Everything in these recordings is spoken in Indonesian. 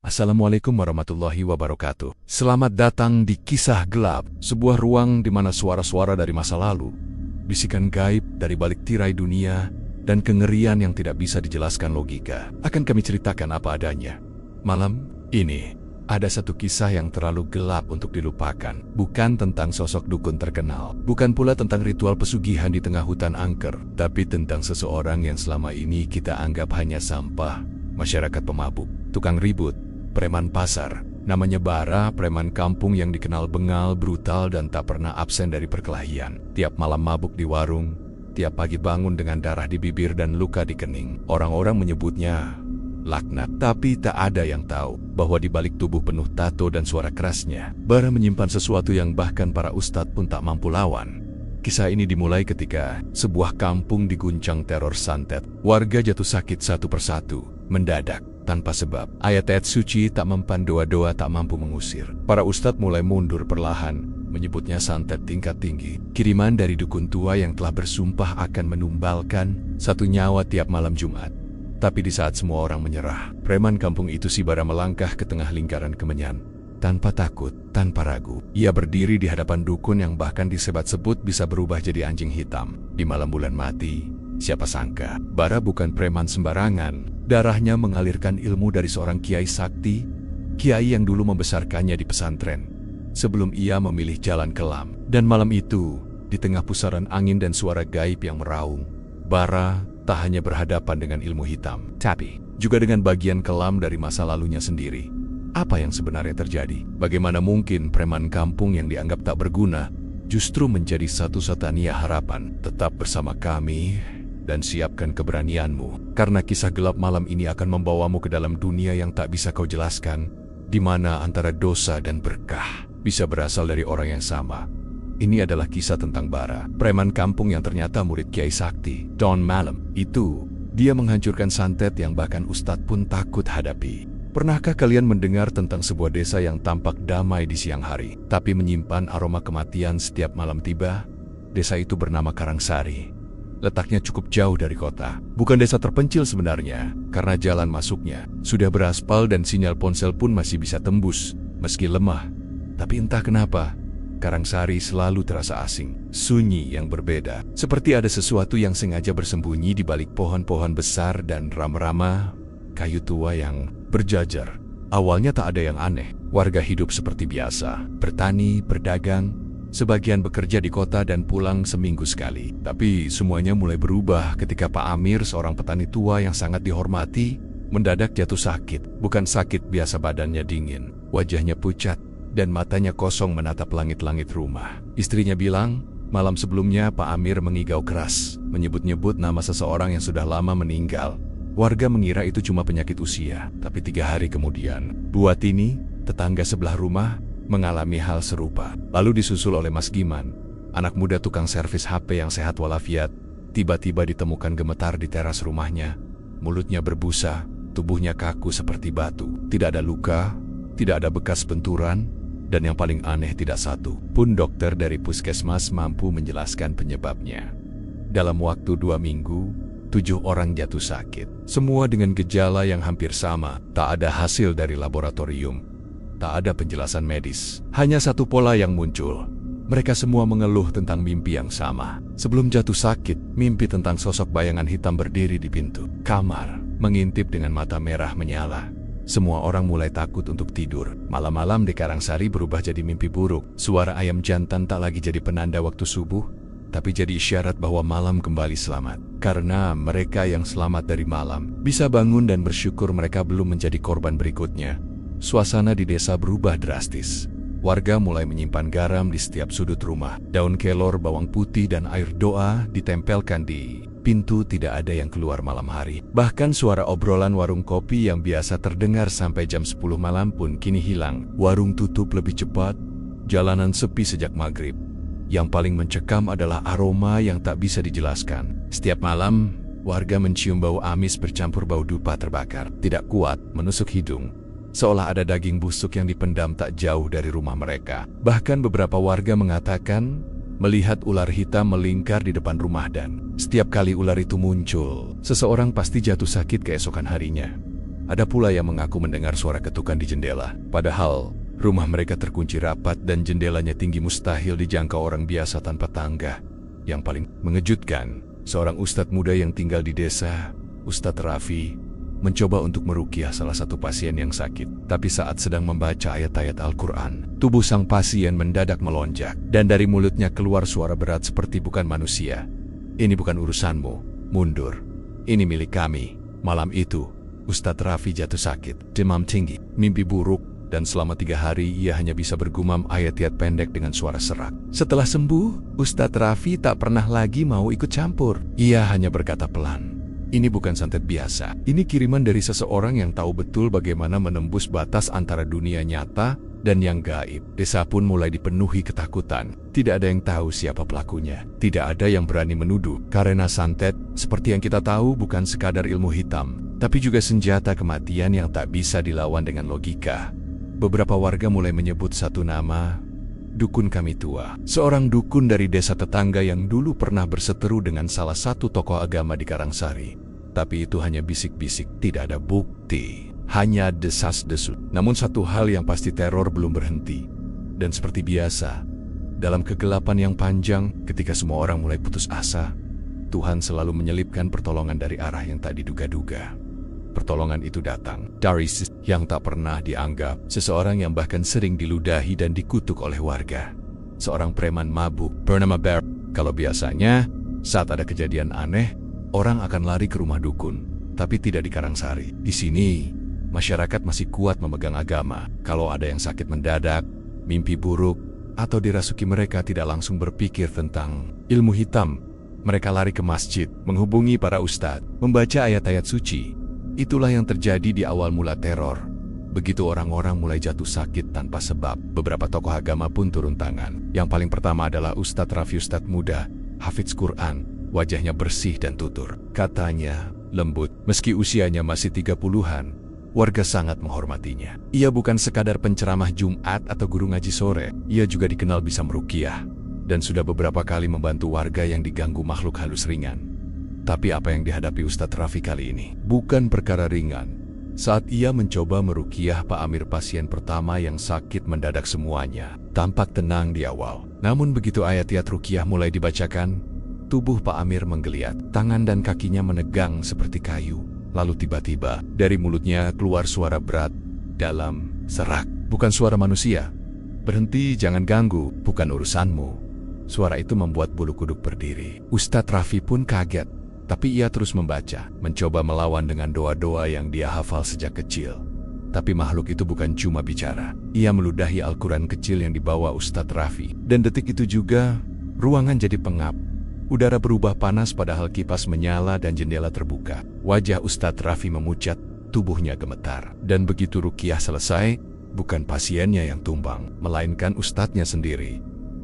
Assalamualaikum warahmatullahi wabarakatuh. Selamat datang di Kisah Gelap, sebuah ruang di mana suara-suara dari masa lalu, bisikan gaib dari balik tirai dunia, dan kengerian yang tidak bisa dijelaskan logika akan kami ceritakan apa adanya. Malam ini, ada satu kisah yang terlalu gelap untuk dilupakan. Bukan tentang sosok dukun terkenal, bukan pula tentang ritual pesugihan di tengah hutan angker, tapi tentang seseorang yang selama ini kita anggap hanya sampah, masyarakat pemabuk, tukang ribut, preman pasar. Namanya Bara, preman kampung yang dikenal bengal, brutal, dan tak pernah absen dari perkelahian. Tiap malam mabuk di warung, tiap pagi bangun dengan darah di bibir dan luka di kening. Orang-orang menyebutnya laknat, tapi tak ada yang tahu bahwa di balik tubuh penuh tato dan suara kerasnya, Bara menyimpan sesuatu yang bahkan para ustadz pun tak mampu lawan. Kisah ini dimulai ketika sebuah kampung diguncang teror santet. Warga jatuh sakit satu persatu, mendadak, tanpa sebab. Ayat-ayat suci tak mempan, doa-doa tak mampu mengusir. Para ustadz mulai mundur perlahan, menyebutnya santet tingkat tinggi. Kiriman dari dukun tua yang telah bersumpah akan menumbalkan satu nyawa tiap malam Jumat. Tapi di saat semua orang menyerah, preman kampung itu si Bara melangkah ke tengah lingkaran kemenyan. Tanpa takut, tanpa ragu, ia berdiri di hadapan dukun yang bahkan disebut-sebut bisa berubah jadi anjing hitam. Di malam bulan mati, siapa sangka, Bara bukan preman sembarangan. Darahnya mengalirkan ilmu dari seorang kiai sakti, kiai yang dulu membesarkannya di pesantren, sebelum ia memilih jalan kelam. Dan malam itu, di tengah pusaran angin dan suara gaib yang meraung, Bara tak hanya berhadapan dengan ilmu hitam, tapi juga dengan bagian kelam dari masa lalunya sendiri. Apa yang sebenarnya terjadi? Bagaimana mungkin preman kampung yang dianggap tak berguna justru menjadi satu-satunya harapan? Tetap bersama kami dan siapkan keberanianmu, karena kisah gelap malam ini akan membawamu ke dalam dunia yang tak bisa kau jelaskan, di mana antara dosa dan berkah bisa berasal dari orang yang sama. Ini adalah kisah tentang Bara, preman kampung yang ternyata murid Kiai Sakti. Don malam itu, dia menghancurkan santet yang bahkan ustadz pun takut hadapi. Pernahkah kalian mendengar tentang sebuah desa yang tampak damai di siang hari, tapi menyimpan aroma kematian setiap malam tiba? Desa itu bernama Karangsari. Letaknya cukup jauh dari kota. Bukan desa terpencil sebenarnya, karena jalan masuknya sudah beraspal dan sinyal ponsel pun masih bisa tembus, meski lemah. Tapi entah kenapa, Karangsari selalu terasa asing, sunyi yang berbeda. Seperti ada sesuatu yang sengaja bersembunyi di balik pohon-pohon besar dan rama-rama kayu tua yang berjajar. Awalnya tak ada yang aneh. Warga hidup seperti biasa, bertani, berdagang, sebagian bekerja di kota dan pulang seminggu sekali. Tapi semuanya mulai berubah ketika Pak Amir, seorang petani tua yang sangat dihormati, mendadak jatuh sakit. Bukan sakit biasa, badannya dingin, wajahnya pucat, dan matanya kosong menatap langit-langit rumah. Istrinya bilang, malam sebelumnya Pak Amir mengigau keras, menyebut-nyebut nama seseorang yang sudah lama meninggal. Warga mengira itu cuma penyakit usia, tapi 3 hari kemudian, Bu Atini, tetangga sebelah rumah, mengalami hal serupa. Lalu disusul oleh Mas Giman, anak muda tukang servis HP yang sehat walafiat, tiba-tiba ditemukan gemetar di teras rumahnya. Mulutnya berbusa, tubuhnya kaku seperti batu. Tidak ada luka, tidak ada bekas benturan, dan yang paling aneh, tidak satu pun dokter dari puskesmas mampu menjelaskan penyebabnya. Dalam waktu 2 minggu, 7 orang jatuh sakit. Semua dengan gejala yang hampir sama. Tak ada hasil dari laboratorium. Tak ada penjelasan medis. Hanya satu pola yang muncul. Mereka semua mengeluh tentang mimpi yang sama. Sebelum jatuh sakit, mimpi tentang sosok bayangan hitam berdiri di pintu kamar, mengintip dengan mata merah menyala. Semua orang mulai takut untuk tidur. Malam-malam di Karangsari berubah jadi mimpi buruk. Suara ayam jantan tak lagi jadi penanda waktu subuh, tapi jadi isyarat bahwa malam kembali selamat. Karena mereka yang selamat dari malam bisa bangun dan bersyukur mereka belum menjadi korban berikutnya. Suasana di desa berubah drastis. Warga mulai menyimpan garam di setiap sudut rumah. Daun kelor, bawang putih, dan air doa ditempelkan di pintu. Tidak ada yang keluar malam hari. Bahkan suara obrolan warung kopi yang biasa terdengar sampai jam 10 malam pun kini hilang. Warung tutup lebih cepat, jalanan sepi sejak maghrib. Yang paling mencekam adalah aroma yang tak bisa dijelaskan. Setiap malam, warga mencium bau amis bercampur bau dupa terbakar. Tidak kuat, menusuk hidung, seolah ada daging busuk yang dipendam tak jauh dari rumah mereka. Bahkan beberapa warga mengatakan melihat ular hitam melingkar di depan rumah, dan setiap kali ular itu muncul, seseorang pasti jatuh sakit keesokan harinya. Ada pula yang mengaku mendengar suara ketukan di jendela. Padahal, rumah mereka terkunci rapat dan jendelanya tinggi mustahil dijangkau orang biasa tanpa tangga. Yang paling mengejutkan, seorang ustadz muda yang tinggal di desa, Ustadz Raffi, mencoba untuk meruqyah salah satu pasien yang sakit. Tapi saat sedang membaca ayat-ayat Al-Quran, tubuh sang pasien mendadak melonjak, dan dari mulutnya keluar suara berat seperti bukan manusia. "Ini bukan urusanmu, mundur. Ini milik kami." Malam itu, Ustadz Raffi jatuh sakit, demam tinggi, mimpi buruk, dan selama 3 hari ia hanya bisa bergumam ayat-ayat pendek dengan suara serak. Setelah sembuh, Ustadz Raffi tak pernah lagi mau ikut campur. Ia hanya berkata pelan, "Ini bukan santet biasa. Ini kiriman dari seseorang yang tahu betul bagaimana menembus batas antara dunia nyata dan yang gaib." Desa pun mulai dipenuhi ketakutan. Tidak ada yang tahu siapa pelakunya. Tidak ada yang berani menuduh. Karena santet, seperti yang kita tahu, bukan sekadar ilmu hitam, tapi juga senjata kematian yang tak bisa dilawan dengan logika. Beberapa warga mulai menyebut satu nama, Dukun Kami Tua. Seorang dukun dari desa tetangga yang dulu pernah berseteru dengan salah satu tokoh agama di Karangsari. Tapi itu hanya bisik-bisik, tidak ada bukti. Hanya desas-desus. Namun satu hal yang pasti, teror belum berhenti. Dan seperti biasa, dalam kegelapan yang panjang, ketika semua orang mulai putus asa, Tuhan selalu menyelipkan pertolongan dari arah yang tak diduga-duga. Pertolongan itu datang dari yang tak pernah dianggap, seseorang yang bahkan sering diludahi dan dikutuk oleh warga. Seorang preman mabuk bernama Bear. Kalau biasanya, saat ada kejadian aneh, orang akan lari ke rumah dukun. Tapi tidak di Karangsari. Di sini, masyarakat masih kuat memegang agama. Kalau ada yang sakit mendadak, mimpi buruk, atau dirasuki, mereka tidak langsung berpikir tentang ilmu hitam. Mereka lari ke masjid, menghubungi para ustadz, membaca ayat-ayat suci. Itulah yang terjadi di awal mula teror. Begitu orang-orang mulai jatuh sakit tanpa sebab, beberapa tokoh agama pun turun tangan. Yang paling pertama adalah Ustadz Raffi, ustadz muda, hafidz Quran, wajahnya bersih dan tutur. Katanya lembut, meski usianya masih 30-an, warga sangat menghormatinya. Ia bukan sekadar penceramah Jumat atau guru ngaji sore, ia juga dikenal bisa meruqyah, dan sudah beberapa kali membantu warga yang diganggu makhluk halus ringan. Tapi apa yang dihadapi Ustadz Raffi kali ini bukan perkara ringan. Saat ia mencoba meruqyah Pak Amir, pasien pertama yang sakit, mendadak semuanya tampak tenang di awal. Namun begitu ayat-ayat ruqyah mulai dibacakan, tubuh Pak Amir menggeliat, tangan dan kakinya menegang seperti kayu. Lalu tiba-tiba dari mulutnya keluar suara berat, dalam, serak. Bukan suara manusia. "Berhenti, jangan ganggu, bukan urusanmu." Suara itu membuat bulu kuduk berdiri. Ustadz Raffi pun kaget. Tapi ia terus membaca, mencoba melawan dengan doa-doa yang dia hafal sejak kecil. Tapi makhluk itu bukan cuma bicara. Ia meludahi Al-Quran kecil yang dibawa Ustadz Raffi. Dan detik itu juga, ruangan jadi pengap. Udara berubah panas padahal kipas menyala dan jendela terbuka. Wajah Ustadz Raffi memucat, tubuhnya gemetar. Dan begitu ruqyah selesai, bukan pasiennya yang tumbang, melainkan ustadznya sendiri.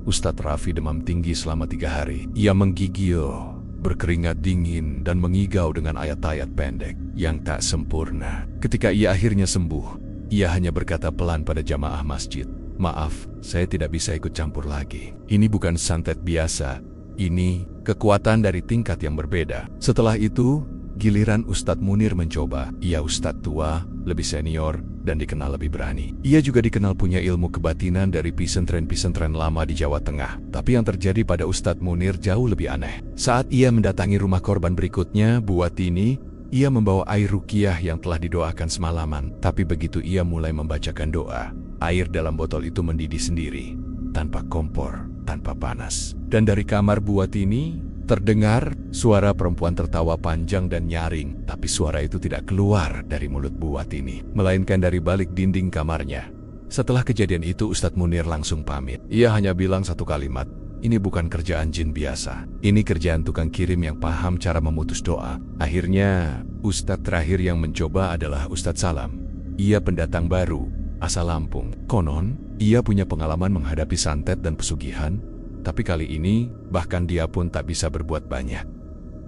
Ustadz Raffi demam tinggi selama 3 hari. Ia menggigil, berkeringat dingin, dan mengigau dengan ayat-ayat pendek yang tak sempurna. Ketika ia akhirnya sembuh, ia hanya berkata pelan pada jamaah masjid, "Maaf, saya tidak bisa ikut campur lagi. Ini bukan santet biasa. Ini kekuatan dari tingkat yang berbeda." Setelah itu, giliran Ustadz Munir mencoba. Ia ustadz tua, lebih senior, dan dikenal lebih berani. Ia juga dikenal punya ilmu kebatinan dari pesantren-pesantren lama di Jawa Tengah. Tapi yang terjadi pada Ustadz Munir jauh lebih aneh. Saat ia mendatangi rumah korban berikutnya, Bu Watini, ia membawa air ruqyah yang telah didoakan semalaman. Tapi begitu ia mulai membacakan doa, air dalam botol itu mendidih sendiri, tanpa kompor, tanpa panas. Dan dari kamar Bu Watini terdengar suara perempuan tertawa panjang dan nyaring, tapi suara itu tidak keluar dari mulut Bu Watini, melainkan dari balik dinding kamarnya. Setelah kejadian itu, Ustadz Munir langsung pamit. Ia hanya bilang satu kalimat, "Ini bukan kerjaan jin biasa. Ini kerjaan tukang kirim yang paham cara memutus doa." Akhirnya, Ustadz terakhir yang mencoba adalah Ustadz Salam. Ia pendatang baru, asal Lampung. Konon, ia punya pengalaman menghadapi santet dan pesugihan. Tapi kali ini, bahkan dia pun tak bisa berbuat banyak.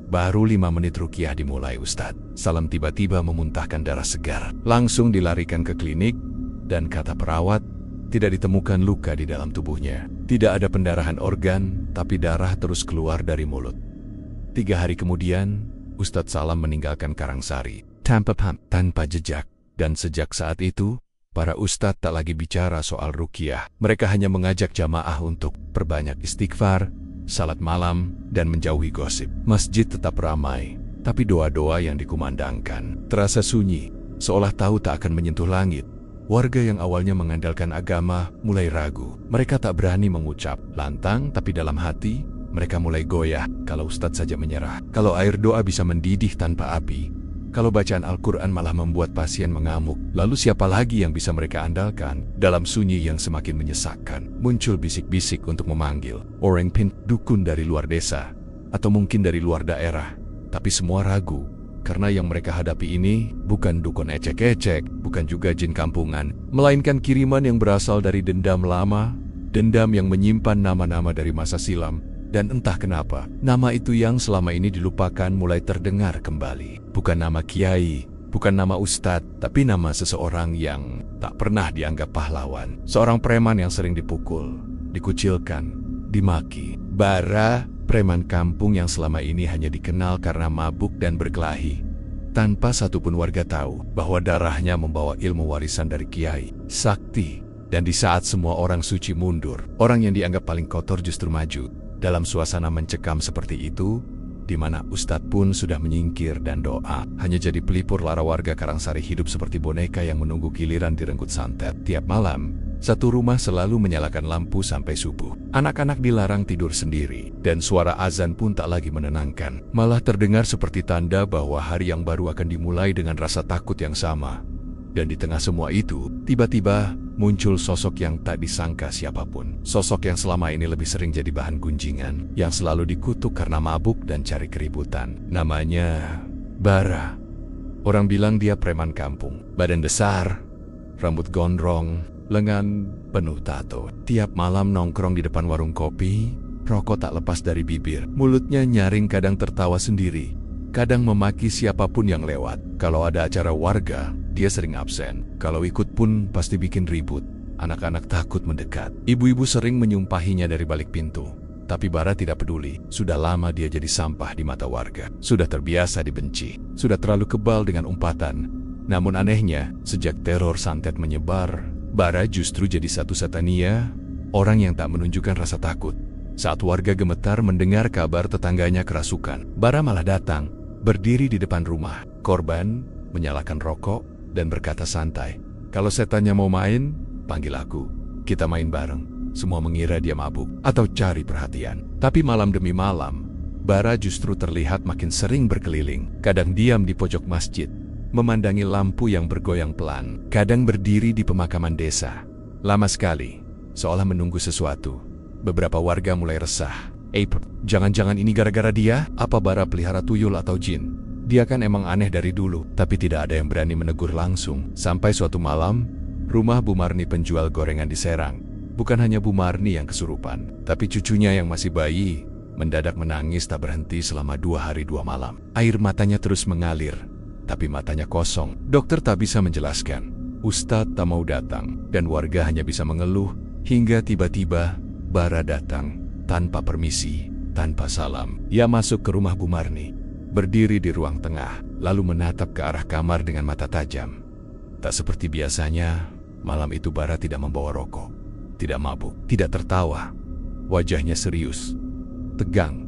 Baru 5 menit ruqyah dimulai, Ustadz Salam tiba-tiba memuntahkan darah segar. Langsung dilarikan ke klinik, dan kata perawat, tidak ditemukan luka di dalam tubuhnya. Tidak ada pendarahan organ, tapi darah terus keluar dari mulut. 3 hari kemudian, Ustadz Salam meninggalkan Karangsari. tanpa jejak. Dan sejak saat itu, para ustadz tak lagi bicara soal ruqyah. Mereka hanya mengajak jamaah untuk perbanyak istighfar, salat malam, dan menjauhi gosip. Masjid tetap ramai, tapi doa-doa yang dikumandangkan terasa sunyi, seolah tahu tak akan menyentuh langit. Warga yang awalnya mengandalkan agama mulai ragu. Mereka tak berani mengucap lantang, tapi dalam hati mereka mulai goyah kalau ustadz saja menyerah. Kalau air doa bisa mendidih tanpa api, kalau bacaan Al-Quran malah membuat pasien mengamuk, lalu siapa lagi yang bisa mereka andalkan? Dalam sunyi yang semakin menyesakkan, muncul bisik-bisik untuk memanggil orang dukun dari luar desa, atau mungkin dari luar daerah. Tapi semua ragu, karena yang mereka hadapi ini bukan dukun ecek-ecek, bukan juga jin kampungan, melainkan kiriman yang berasal dari dendam lama, dendam yang menyimpan nama-nama dari masa silam. Dan entah kenapa, nama itu yang selama ini dilupakan mulai terdengar kembali. Bukan nama kiai, bukan nama ustadz, tapi nama seseorang yang tak pernah dianggap pahlawan. Seorang preman yang sering dipukul, dikucilkan, dimaki. Bara, preman kampung yang selama ini hanya dikenal karena mabuk dan berkelahi. Tanpa satupun warga tahu bahwa darahnya membawa ilmu warisan dari kiai sakti. Dan di saat semua orang suci mundur, orang yang dianggap paling kotor justru maju. Dalam suasana mencekam seperti itu, di mana ustadz pun sudah menyingkir dan doa, hanya jadi pelipur lara warga Karangsari hidup seperti boneka yang menunggu giliran direnggut santet. Tiap malam, satu rumah selalu menyalakan lampu sampai subuh. Anak-anak dilarang tidur sendiri, dan suara azan pun tak lagi menenangkan. Malah terdengar seperti tanda bahwa hari yang baru akan dimulai dengan rasa takut yang sama. Dan di tengah semua itu, tiba-tiba muncul sosok yang tak disangka siapapun. Sosok yang selama ini lebih sering jadi bahan gunjingan, yang selalu dikutuk karena mabuk dan cari keributan. Namanya Bara. Orang bilang dia preman kampung. Badan besar, rambut gondrong, lengan penuh tato. Tiap malam nongkrong di depan warung kopi, rokok tak lepas dari bibir. Mulutnya nyaring, kadang tertawa sendiri, kadang memaki siapapun yang lewat. Kalau ada acara warga, dia sering absen. Kalau ikut pun pasti bikin ribut. Anak-anak takut mendekat. Ibu-ibu sering menyumpahinya dari balik pintu. Tapi Bara tidak peduli. Sudah lama dia jadi sampah di mata warga. Sudah terbiasa dibenci. Sudah terlalu kebal dengan umpatan. Namun anehnya, sejak teror santet menyebar, Bara justru jadi satu-satunya orang yang tak menunjukkan rasa takut. Saat warga gemetar mendengar kabar tetangganya kerasukan, Bara malah datang, berdiri di depan rumah korban, menyalakan rokok, dan berkata santai, "Kalau setannya mau main, panggil aku. Kita main bareng." Semua mengira dia mabuk atau cari perhatian. Tapi malam demi malam, Bara justru terlihat makin sering berkeliling. Kadang diam di pojok masjid, memandangi lampu yang bergoyang pelan. Kadang berdiri di pemakaman desa. Lama sekali, seolah menunggu sesuatu. Beberapa warga mulai resah. Jangan-jangan ini gara-gara dia? Apa Bara pelihara tuyul atau jin? Dia kan emang aneh dari dulu, tapi tidak ada yang berani menegur langsung. Sampai suatu malam, rumah Bu Marni penjual gorengan diserang. Bukan hanya Bu Marni yang kesurupan, tapi cucunya yang masih bayi mendadak menangis tak berhenti selama 2 hari 2 malam. Air matanya terus mengalir, tapi matanya kosong. Dokter tak bisa menjelaskan. Ustadz tak mau datang, dan warga hanya bisa mengeluh. Hingga tiba-tiba, Bara datang, tanpa permisi, tanpa salam. Ia masuk ke rumah Bu Marni, berdiri di ruang tengah, lalu menatap ke arah kamar dengan mata tajam. Tak seperti biasanya, malam itu Bara tidak membawa rokok, tidak mabuk, tidak tertawa. Wajahnya serius, tegang,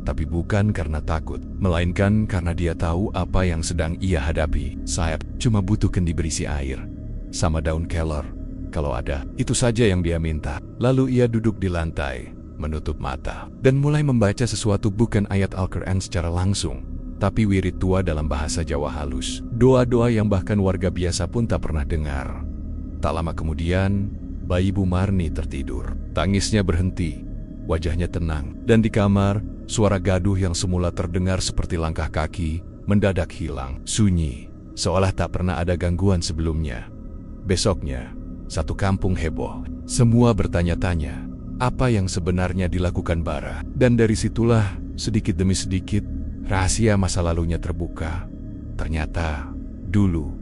tapi bukan karena takut, melainkan karena dia tahu apa yang sedang ia hadapi. Saya cuma butuh kendi berisi air, sama daun kelor, kalau ada. Itu saja yang dia minta. Lalu ia duduk di lantai, menutup mata, dan mulai membaca sesuatu, bukan ayat Al-Quran secara langsung, tapi wirid tua dalam bahasa Jawa halus. Doa-doa yang bahkan warga biasa pun tak pernah dengar. Tak lama kemudian, bayi Bu Marni tertidur. Tangisnya berhenti, wajahnya tenang, dan di kamar, suara gaduh yang semula terdengar seperti langkah kaki, mendadak hilang. Sunyi, seolah tak pernah ada gangguan sebelumnya. Besoknya, satu kampung heboh. Semua bertanya-tanya, apa yang sebenarnya dilakukan Bara. Dan dari situlah, sedikit demi sedikit, rahasia masa lalunya terbuka. Ternyata, dulu,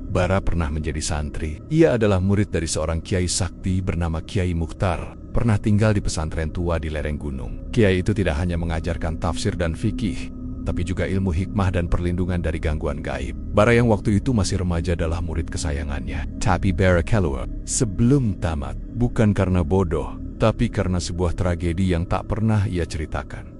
Bara pernah menjadi santri. Ia adalah murid dari seorang kiai sakti bernama Kiai Mukhtar. Pernah tinggal di pesantren tua di lereng gunung. Kiai itu tidak hanya mengajarkan tafsir dan fikih, tapi juga ilmu hikmah dan perlindungan dari gangguan gaib. Bara yang waktu itu masih remaja adalah murid kesayangannya. Tapi Bara keluar sebelum tamat, bukan karena bodoh, tapi karena sebuah tragedi yang tak pernah ia ceritakan.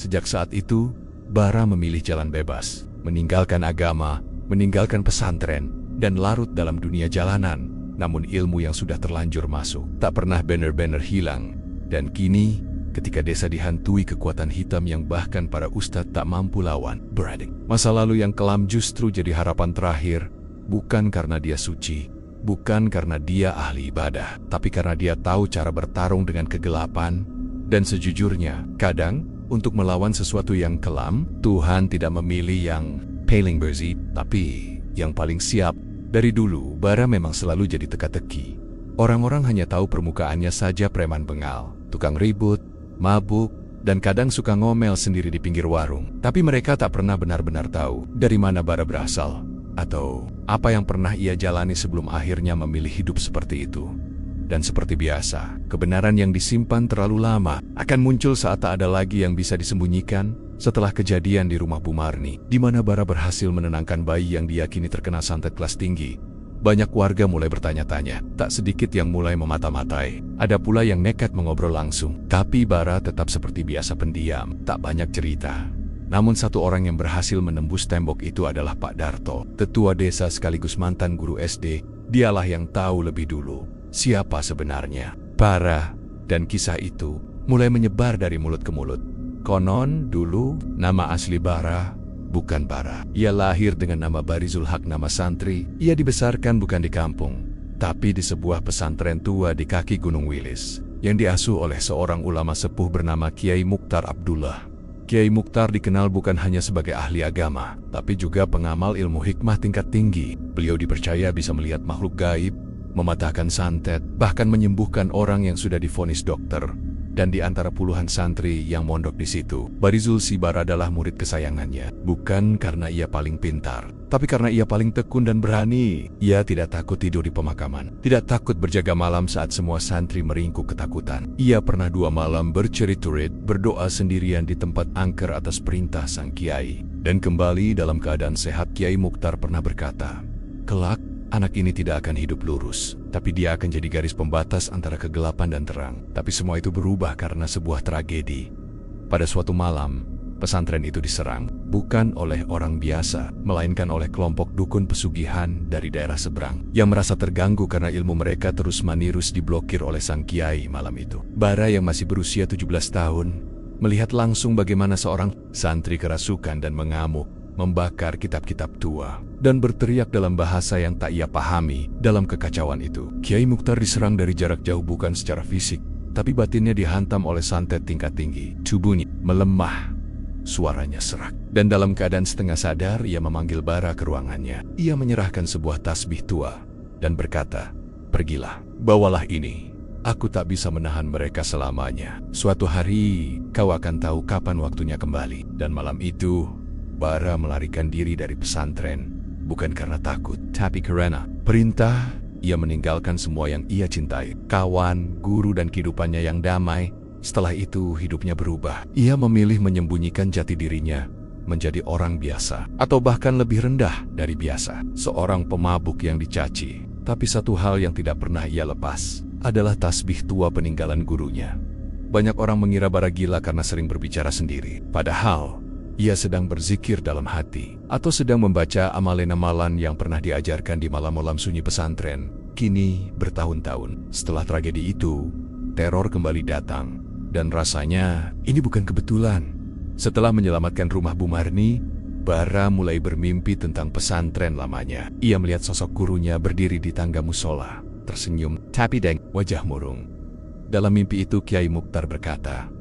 Sejak saat itu, Bara memilih jalan bebas, meninggalkan agama, meninggalkan pesantren, dan larut dalam dunia jalanan. Namun ilmu yang sudah terlanjur masuk tak pernah benar-benar hilang. Dan kini, ketika desa dihantui kekuatan hitam yang bahkan para ustadz tak mampu lawan, beradik. Masa lalu yang kelam justru jadi harapan terakhir, bukan karena dia suci, bukan karena dia ahli ibadah, tapi karena dia tahu cara bertarung dengan kegelapan. Dan sejujurnya, kadang, untuk melawan sesuatu yang kelam, Tuhan tidak memilih yang paling bersih, tapi yang paling siap. Dari dulu, Bara memang selalu jadi teka-teki. Orang-orang hanya tahu permukaannya saja, preman bengal, tukang ribut, mabuk, dan kadang suka ngomel sendiri di pinggir warung. Tapi mereka tak pernah benar-benar tahu dari mana Bara berasal, atau apa yang pernah ia jalani sebelum akhirnya memilih hidup seperti itu. Dan seperti biasa, kebenaran yang disimpan terlalu lama akan muncul saat tak ada lagi yang bisa disembunyikan. Setelah kejadian di rumah Bu Marni, di mana Bara berhasil menenangkan bayi yang diyakini terkena santet kelas tinggi, banyak warga mulai bertanya-tanya. Tak sedikit yang mulai memata-matai. Ada pula yang nekat mengobrol langsung. Tapi Bara tetap seperti biasa pendiam, tak banyak cerita. Namun satu orang yang berhasil menembus tembok itu adalah Pak Darto, tetua desa sekaligus mantan guru SD. Dialah yang tahu lebih dulu siapa sebenarnya Bara, dan kisah itu mulai menyebar dari mulut ke mulut. Konon dulu nama asli Bara bukan Bara. Ia lahir dengan nama Barizul Haq, nama santri. Ia dibesarkan bukan di kampung, tapi di sebuah pesantren tua di kaki Gunung Wilis yang diasuh oleh seorang ulama sepuh bernama Kiai Mukhtar Abdullah. Kiai Mukhtar dikenal bukan hanya sebagai ahli agama, tapi juga pengamal ilmu hikmah tingkat tinggi. Beliau dipercaya bisa melihat makhluk gaib, mematahkan santet, bahkan menyembuhkan orang yang sudah divonis dokter. Dan di antara puluhan santri yang mondok di situ, Barizul si Bara adalah murid kesayangannya. Bukan karena ia paling pintar, tapi karena ia paling tekun dan berani. Ia tidak takut tidur di pemakaman, tidak takut berjaga malam saat semua santri meringkuk ketakutan. Ia pernah 2 malam bercerit-cerit, berdoa sendirian di tempat angker atas perintah sang kiai. Dan kembali dalam keadaan sehat, Kiai Mukhtar pernah berkata, "Kelak, anak ini tidak akan hidup lurus, tapi dia akan jadi garis pembatas antara kegelapan dan terang." Tapi semua itu berubah karena sebuah tragedi. Pada suatu malam, pesantren itu diserang, bukan oleh orang biasa, melainkan oleh kelompok dukun pesugihan dari daerah seberang, yang merasa terganggu karena ilmu mereka terus-menerus diblokir oleh sang kiai malam itu. Bara yang masih berusia 17 tahun, melihat langsung bagaimana seorang santri kerasukan dan mengamuk, membakar kitab-kitab tua, dan berteriak dalam bahasa yang tak ia pahami. Dalam kekacauan itu, Kiai Mukhtar diserang dari jarak jauh bukan secara fisik, tapi batinnya dihantam oleh santet tingkat tinggi. Tubuhnya melemah, suaranya serak, dan dalam keadaan setengah sadar ia memanggil Bara ke ruangannya. Ia menyerahkan sebuah tasbih tua dan berkata, "Pergilah, bawalah ini. Aku tak bisa menahan mereka selamanya. Suatu hari kau akan tahu kapan waktunya kembali." Dan malam itu, Bara melarikan diri dari pesantren, bukan karena takut, tapi karena perintah. Ia meninggalkan semua yang ia cintai, kawan, guru, dan kehidupannya yang damai. Setelah itu hidupnya berubah. Ia memilih menyembunyikan jati dirinya, menjadi orang biasa, atau bahkan lebih rendah dari biasa. Seorang pemabuk yang dicaci. Tapi satu hal yang tidak pernah ia lepas adalah tasbih tua peninggalan gurunya. Banyak orang mengira Bara gila karena sering berbicara sendiri. Padahal ia sedang berzikir dalam hati, atau sedang membaca amalan-amalan yang pernah diajarkan di malam-malam sunyi pesantren. Kini, bertahun-tahun setelah tragedi itu, teror kembali datang. Dan rasanya, ini bukan kebetulan. Setelah menyelamatkan rumah Bu Marni, Bara mulai bermimpi tentang pesantren lamanya. Ia melihat sosok gurunya berdiri di tangga musola, tersenyum, tapi dengan wajah murung. Dalam mimpi itu, Kiai Mukhtar berkata,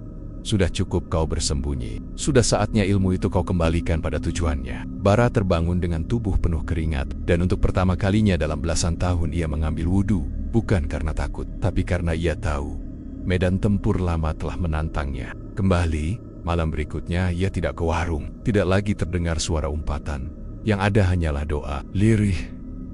"Sudah cukup kau bersembunyi. Sudah saatnya ilmu itu kau kembalikan pada tujuannya." Bara terbangun dengan tubuh penuh keringat, dan untuk pertama kalinya dalam belasan tahun ia mengambil wudhu, bukan karena takut, tapi karena ia tahu medan tempur lama telah menantangnya. Kembali, malam berikutnya ia tidak ke warung, tidak lagi terdengar suara umpatan. Yang ada hanyalah doa, lirih,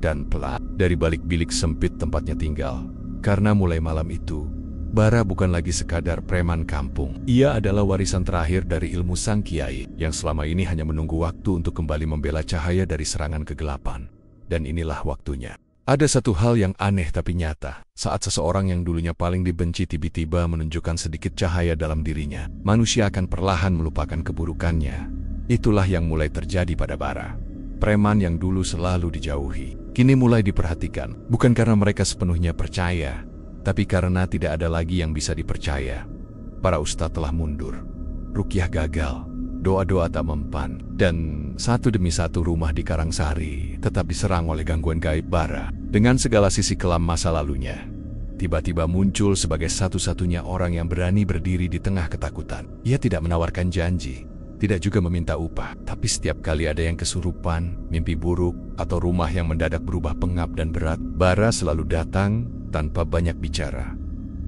dan pelan dari balik bilik sempit tempatnya tinggal. Karena mulai malam itu, Bara bukan lagi sekadar preman kampung. Ia adalah warisan terakhir dari ilmu sang kiai, yang selama ini hanya menunggu waktu untuk kembali membela cahaya dari serangan kegelapan. Dan inilah waktunya. Ada satu hal yang aneh tapi nyata. Saat seseorang yang dulunya paling dibenci tiba-tiba menunjukkan sedikit cahaya dalam dirinya, manusia akan perlahan melupakan keburukannya. Itulah yang mulai terjadi pada Bara. Preman yang dulu selalu dijauhi, kini mulai diperhatikan, bukan karena mereka sepenuhnya percaya, tapi karena tidak ada lagi yang bisa dipercaya. Para ustadz telah mundur, ruqyah gagal, doa-doa tak mempan, dan satu demi satu rumah di Karangsari tetap diserang oleh gangguan gaib Bara. Dengan segala sisi kelam masa lalunya, tiba-tiba muncul sebagai satu-satunya orang yang berani berdiri di tengah ketakutan. Ia tidak menawarkan janji, tidak juga meminta upah, tapi setiap kali ada yang kesurupan, mimpi buruk, atau rumah yang mendadak berubah pengap dan berat, Bara selalu datang tanpa banyak bicara,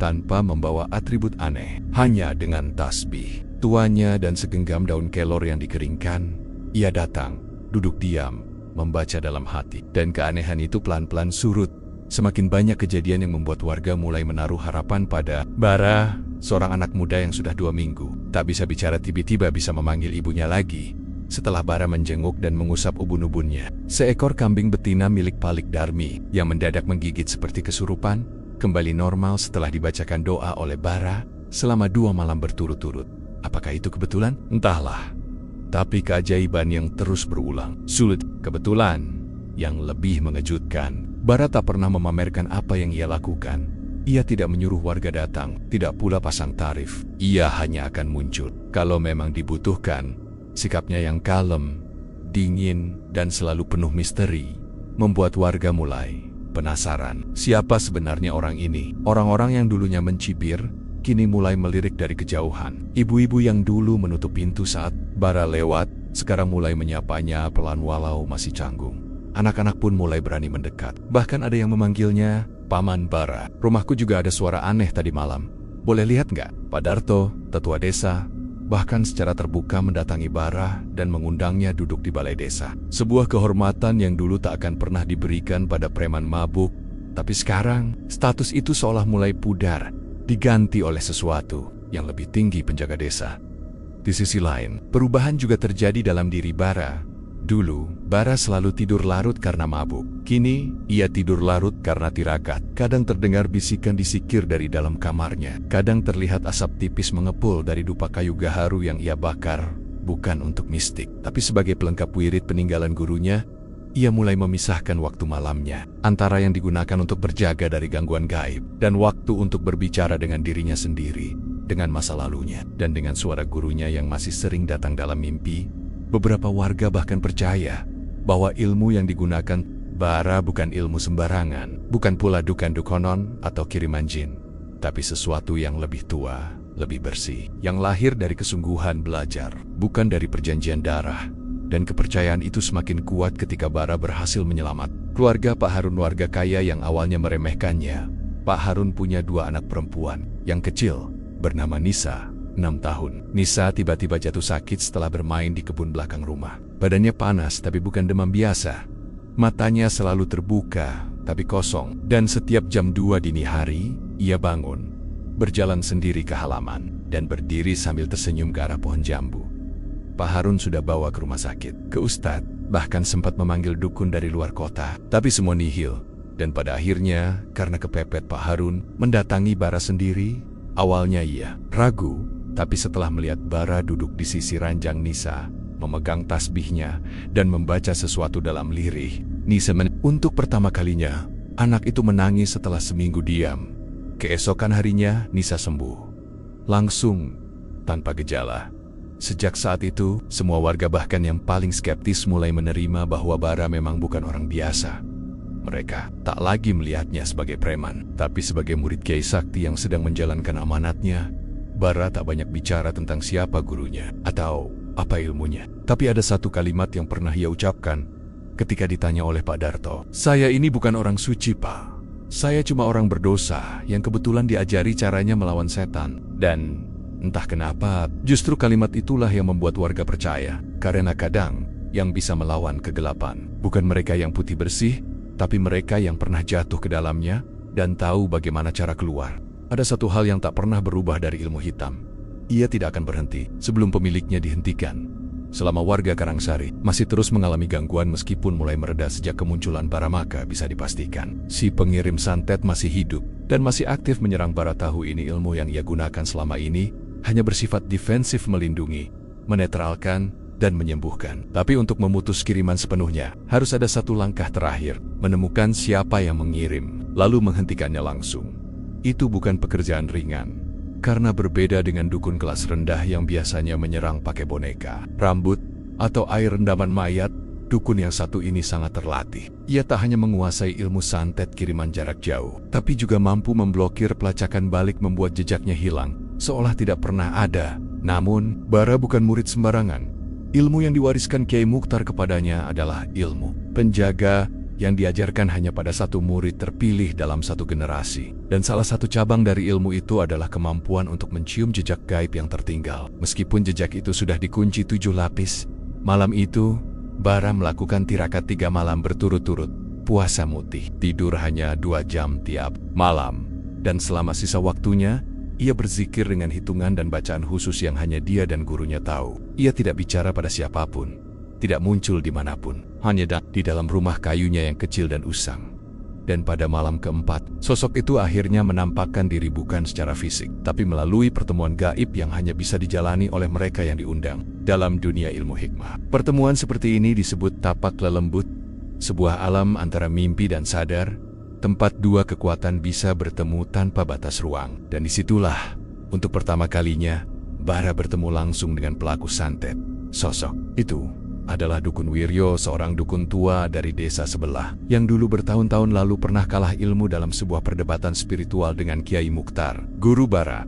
tanpa membawa atribut aneh, hanya dengan tasbih tuanya dan segenggam daun kelor yang dikeringkan. Ia datang, duduk diam, membaca dalam hati, dan keanehan itu pelan-pelan surut. Semakin banyak kejadian yang membuat warga mulai menaruh harapan pada Bara, seorang anak muda yang sudah 2 minggu tak bisa bicara tiba-tiba bisa memanggil ibunya lagi. Setelah Bara menjenguk dan mengusap ubun-ubunnya, seekor kambing betina milik Palik Darmi yang mendadak menggigit seperti kesurupan, kembali normal setelah dibacakan doa oleh Bara selama 2 malam berturut-turut. Apakah itu kebetulan? Entahlah. Tapi keajaiban yang terus berulang. Sulit. Kebetulan yang lebih mengejutkan, Bara tak pernah memamerkan apa yang ia lakukan. Ia tidak menyuruh warga datang, tidak pula pasang tarif. Ia hanya akan muncul kalau memang dibutuhkan. Sikapnya yang kalem, dingin, dan selalu penuh misteri membuat warga mulai penasaran. Siapa sebenarnya orang ini? Orang-orang yang dulunya mencibir kini mulai melirik dari kejauhan. Ibu-ibu yang dulu menutup pintu saat Bara lewat, sekarang mulai menyapanya pelan walau masih canggung. Anak-anak pun mulai berani mendekat. Bahkan ada yang memanggilnya Paman Bara. Rumahku juga ada suara aneh tadi malam. Boleh lihat nggak? Pak Darto, tetua desa, bahkan secara terbuka mendatangi Bara dan mengundangnya duduk di balai desa. Sebuah kehormatan yang dulu tak akan pernah diberikan pada preman mabuk. Tapi sekarang, status itu seolah mulai pudar, diganti oleh sesuatu yang lebih tinggi, penjaga desa. Di sisi lain, perubahan juga terjadi dalam diri Bara. Dulu, Bara selalu tidur larut karena mabuk. Kini, ia tidur larut karena tirakat. Kadang terdengar bisikan disikir dari dalam kamarnya. Kadang terlihat asap tipis mengepul dari dupa kayu gaharu yang ia bakar. Bukan untuk mistik, tapi sebagai pelengkap wirid peninggalan gurunya. Ia mulai memisahkan waktu malamnya antara yang digunakan untuk berjaga dari gangguan gaib dan waktu untuk berbicara dengan dirinya sendiri, dengan masa lalunya, dan dengan suara gurunya yang masih sering datang dalam mimpi. Beberapa warga bahkan percaya bahwa ilmu yang digunakan Bara bukan ilmu sembarangan, bukan pula dukan-dukonon atau kiriman jin, tapi sesuatu yang lebih tua, lebih bersih, yang lahir dari kesungguhan belajar, bukan dari perjanjian darah. Dan kepercayaan itu semakin kuat ketika Bara berhasil menyelamat keluarga Pak Harun, warga kaya yang awalnya meremehkannya. Pak Harun punya 2 anak perempuan. Yang kecil bernama Nisa, 6 tahun. Nisa tiba-tiba jatuh sakit setelah bermain di kebun belakang rumah. Badannya panas tapi bukan demam biasa. Matanya selalu terbuka tapi kosong. Dan setiap jam 2 dini hari, ia bangun, berjalan sendiri ke halaman, dan berdiri sambil tersenyum ke arah pohon jambu. Pak Harun sudah bawa ke rumah sakit, ke ustadz, bahkan sempat memanggil dukun dari luar kota. Tapi semua nihil. Dan pada akhirnya, karena kepepet, Pak Harun mendatangi Bara sendiri. Awalnya ia ragu, tapi setelah melihat Bara duduk di sisi ranjang Nisa, memegang tasbihnya, dan membaca sesuatu dalam lirih, Nisa untuk pertama kalinya, anak itu menangis setelah seminggu diam. Keesokan harinya, Nisa sembuh. Langsung, tanpa gejala. Sejak saat itu, semua warga bahkan yang paling skeptis mulai menerima bahwa Bara memang bukan orang biasa. Mereka tak lagi melihatnya sebagai preman, tapi sebagai murid Kiai Sakti yang sedang menjalankan amanatnya. Bara tak banyak bicara tentang siapa gurunya atau apa ilmunya. Tapi ada satu kalimat yang pernah ia ucapkan ketika ditanya oleh Pak Darto. "Saya ini bukan orang suci, Pak. Saya cuma orang berdosa yang kebetulan diajari caranya melawan setan." Dan entah kenapa, justru kalimat itulah yang membuat warga percaya. Karena kadang, yang bisa melawan kegelapan bukan mereka yang putih bersih, tapi mereka yang pernah jatuh ke dalamnya dan tahu bagaimana cara keluar. Ada satu hal yang tak pernah berubah dari ilmu hitam. Ia tidak akan berhenti sebelum pemiliknya dihentikan. Selama warga Karangsari masih terus mengalami gangguan meskipun mulai mereda sejak kemunculan bara, maka bisa dipastikan si pengirim santet masih hidup dan masih aktif menyerang bara. Tahu ini ilmu yang ia gunakan selama ini hanya bersifat defensif, melindungi, menetralkan, dan menyembuhkan. Tapi untuk memutus kiriman sepenuhnya, harus ada satu langkah terakhir, menemukan siapa yang mengirim, lalu menghentikannya langsung. Itu bukan pekerjaan ringan. Karena berbeda dengan dukun kelas rendah yang biasanya menyerang pakai boneka, rambut, atau air rendaman mayat, dukun yang satu ini sangat terlatih. Ia tak hanya menguasai ilmu santet kiriman jarak jauh, tapi juga mampu memblokir pelacakan balik, membuat jejaknya hilang, seolah tidak pernah ada. Namun, Bara bukan murid sembarangan. Ilmu yang diwariskan Kiai Mukhtar kepadanya adalah ilmu penjaga yang diajarkan hanya pada satu murid terpilih dalam satu generasi. Dan salah satu cabang dari ilmu itu adalah kemampuan untuk mencium jejak gaib yang tertinggal. Meskipun jejak itu sudah dikunci 7 lapis, malam itu, Bara melakukan tirakat 3 malam berturut-turut, puasa mutih, tidur hanya 2 jam tiap malam. Dan selama sisa waktunya, ia berzikir dengan hitungan dan bacaan khusus yang hanya dia dan gurunya tahu. Ia tidak bicara pada siapapun, tidak muncul dimanapun, hanya di dalam rumah kayunya yang kecil dan usang. Dan pada malam keempat, sosok itu akhirnya menampakkan diri bukan secara fisik, tapi melalui pertemuan gaib yang hanya bisa dijalani oleh mereka yang diundang dalam dunia ilmu hikmah. Pertemuan seperti ini disebut tapak lelembut, sebuah alam antara mimpi dan sadar, tempat dua kekuatan bisa bertemu tanpa batas ruang. Dan disitulah, untuk pertama kalinya, Bara bertemu langsung dengan pelaku santet. Sosok itu adalah Dukun Wiryo, seorang dukun tua dari desa sebelah, yang dulu bertahun-tahun lalu pernah kalah ilmu dalam sebuah perdebatan spiritual dengan Kiai Mukhtar, guru Bara.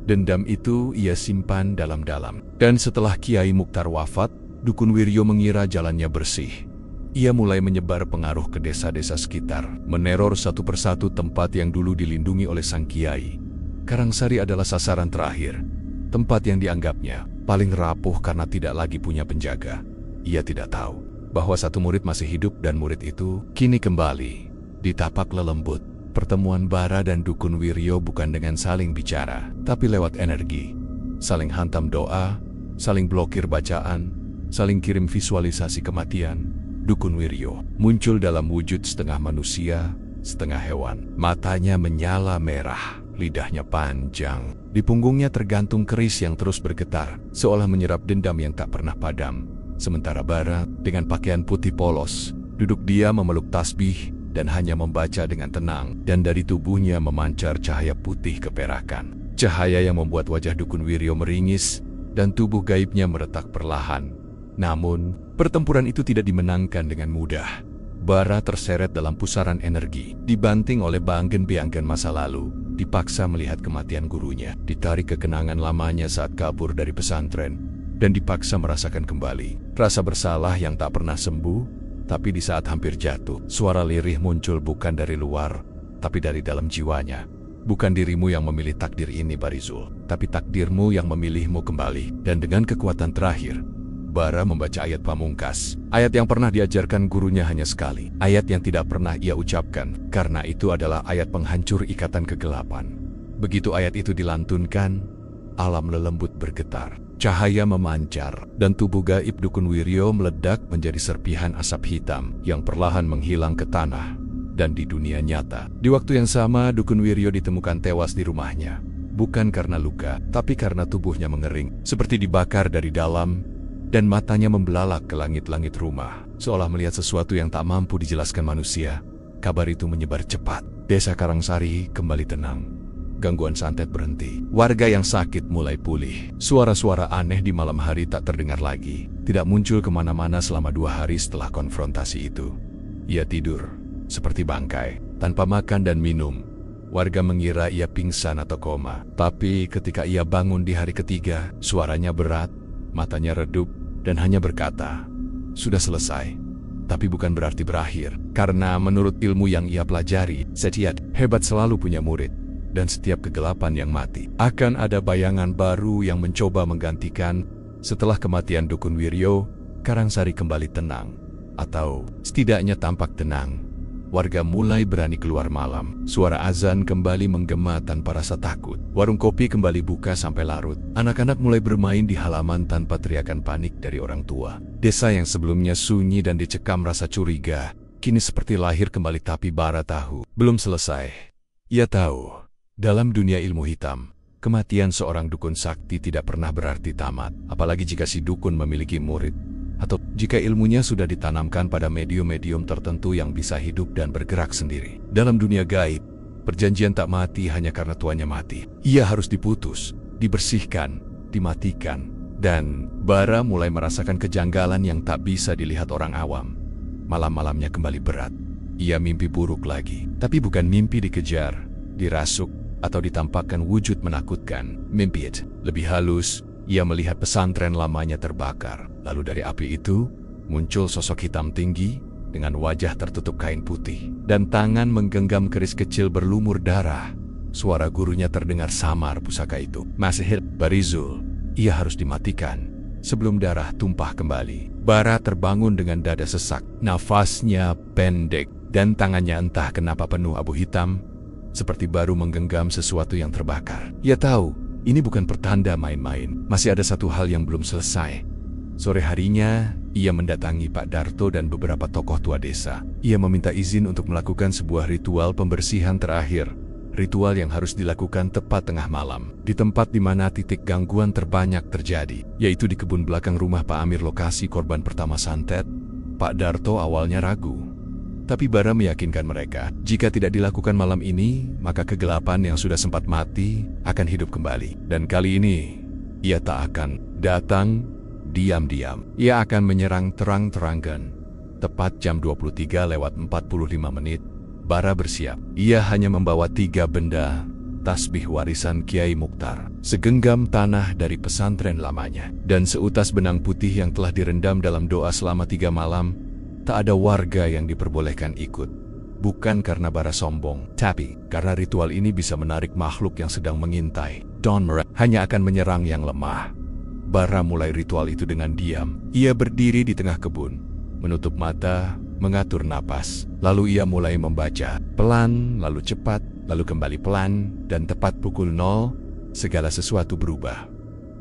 Dendam itu ia simpan dalam-dalam. Dan setelah Kiai Mukhtar wafat, Dukun Wiryo mengira jalannya bersih. Ia mulai menyebar pengaruh ke desa-desa sekitar, meneror satu persatu tempat yang dulu dilindungi oleh sang Kiai. Karangsari adalah sasaran terakhir, tempat yang dianggapnya paling rapuh karena tidak lagi punya penjaga. Ia tidak tahu bahwa satu murid masih hidup dan murid itu kini kembali di tapak lelembut. Pertemuan Bara dan Dukun Wiryo bukan dengan saling bicara, tapi lewat energi. Saling hantam doa, saling blokir bacaan, saling kirim visualisasi kematian. Dukun Wiryo muncul dalam wujud setengah manusia, setengah hewan. Matanya menyala merah, lidahnya panjang. Di punggungnya tergantung keris yang terus bergetar, seolah menyerap dendam yang tak pernah padam. Sementara Bara, dengan pakaian putih polos, duduk diam memeluk tasbih dan hanya membaca dengan tenang. Dan dari tubuhnya memancar cahaya putih keperakan. Cahaya yang membuat wajah Dukun Wiryo meringis dan tubuh gaibnya meretak perlahan. Namun, pertempuran itu tidak dimenangkan dengan mudah. Bara terseret dalam pusaran energi, dibanting oleh banggen-beanggen masa lalu, dipaksa melihat kematian gurunya, ditarik ke kenangan lamanya saat kabur dari pesantren, dan dipaksa merasakan kembali rasa bersalah yang tak pernah sembuh. Tapi di saat hampir jatuh, suara lirih muncul bukan dari luar, tapi dari dalam jiwanya. Bukan dirimu yang memilih takdir ini, Barizul, tapi takdirmu yang memilihmu kembali. Dan dengan kekuatan terakhir, Bara membaca ayat pamungkas, ayat yang pernah diajarkan gurunya hanya sekali, ayat yang tidak pernah ia ucapkan, karena itu adalah ayat penghancur ikatan kegelapan. Begitu ayat itu dilantunkan, alam lelembut bergetar, cahaya memancar, dan tubuh gaib Dukun Wiryo meledak menjadi serpihan asap hitam yang perlahan menghilang ke tanah dan di dunia nyata. Di waktu yang sama, Dukun Wiryo ditemukan tewas di rumahnya, bukan karena luka, tapi karena tubuhnya mengering, seperti dibakar dari dalam, dan matanya membelalak ke langit-langit rumah, seolah melihat sesuatu yang tak mampu dijelaskan manusia. Kabar itu menyebar cepat. Desa Karangsari kembali tenang. Gangguan santet berhenti. Warga yang sakit mulai pulih. Suara-suara aneh di malam hari tak terdengar lagi. Tidak muncul kemana-mana selama 2 hari setelah konfrontasi itu. Ia tidur seperti bangkai, tanpa makan dan minum. Warga mengira ia pingsan atau koma. Tapi ketika ia bangun di hari ketiga, suaranya berat, matanya redup, dan hanya berkata, "Sudah selesai." Tapi bukan berarti berakhir, karena menurut ilmu yang ia pelajari, setiap hebat selalu punya murid, dan setiap kegelapan yang mati akan ada bayangan baru yang mencoba menggantikan. Setelah kematian Dukun Wiryo, Karangsari kembali tenang, atau setidaknya tampak tenang. Warga mulai berani keluar malam. Suara azan kembali menggema tanpa rasa takut. Warung kopi kembali buka sampai larut. Anak-anak mulai bermain di halaman tanpa teriakan panik dari orang tua. Desa yang sebelumnya sunyi dan dicekam rasa curiga, kini seperti lahir kembali. Tapi Bara tahu, belum selesai. Ia tahu, dalam dunia ilmu hitam, kematian seorang dukun sakti tidak pernah berarti tamat. Apalagi jika si dukun memiliki murid, atau jika ilmunya sudah ditanamkan pada medium-medium tertentu yang bisa hidup dan bergerak sendiri. Dalam dunia gaib, perjanjian tak mati hanya karena tuannya mati. Ia harus diputus, dibersihkan, dimatikan. Dan Bara mulai merasakan kejanggalan yang tak bisa dilihat orang awam. Malam-malamnya kembali berat. Ia mimpi buruk lagi. Tapi bukan mimpi dikejar, dirasuk, atau ditampakkan wujud menakutkan. Mimpi itu lebih halus. Ia melihat pesantren lamanya terbakar. Lalu dari api itu, muncul sosok hitam tinggi dengan wajah tertutup kain putih. Dan tangan menggenggam keris kecil berlumur darah. Suara gurunya terdengar samar pusaka itu. Masih hidup, Barizul. Ia harus dimatikan sebelum darah tumpah kembali. Bara terbangun dengan dada sesak. Nafasnya pendek dan tangannya entah kenapa penuh abu hitam, seperti baru menggenggam sesuatu yang terbakar. Ia tahu, ini bukan pertanda main-main. Masih ada satu hal yang belum selesai. Sore harinya, ia mendatangi Pak Darto dan beberapa tokoh tua desa. Ia meminta izin untuk melakukan sebuah ritual pembersihan terakhir. Ritual yang harus dilakukan tepat tengah malam, di tempat di mana titik gangguan terbanyak terjadi, yaitu di kebun belakang rumah Pak Amir, lokasi korban pertama santet. Pak Darto awalnya ragu, tapi Bara meyakinkan mereka, jika tidak dilakukan malam ini, maka kegelapan yang sudah sempat mati akan hidup kembali. Dan kali ini, ia tak akan datang diam-diam. Ia akan menyerang terang-terangan. Tepat jam 23:45, Bara bersiap. Ia hanya membawa 3 benda, tasbih warisan Kiai Mukhtar, segenggam tanah dari pesantren lamanya, dan seutas benang putih yang telah direndam dalam doa selama 3 malam. Tak ada warga yang diperbolehkan ikut. Bukan karena Bara sombong, tapi karena ritual ini bisa menarik makhluk yang sedang mengintai. Don Merah hanya akan menyerang yang lemah. Bara mulai ritual itu dengan diam. Ia berdiri di tengah kebun, menutup mata, mengatur napas. Lalu ia mulai membaca. Pelan, lalu cepat, lalu kembali pelan, dan tepat pukul 0, segala sesuatu berubah.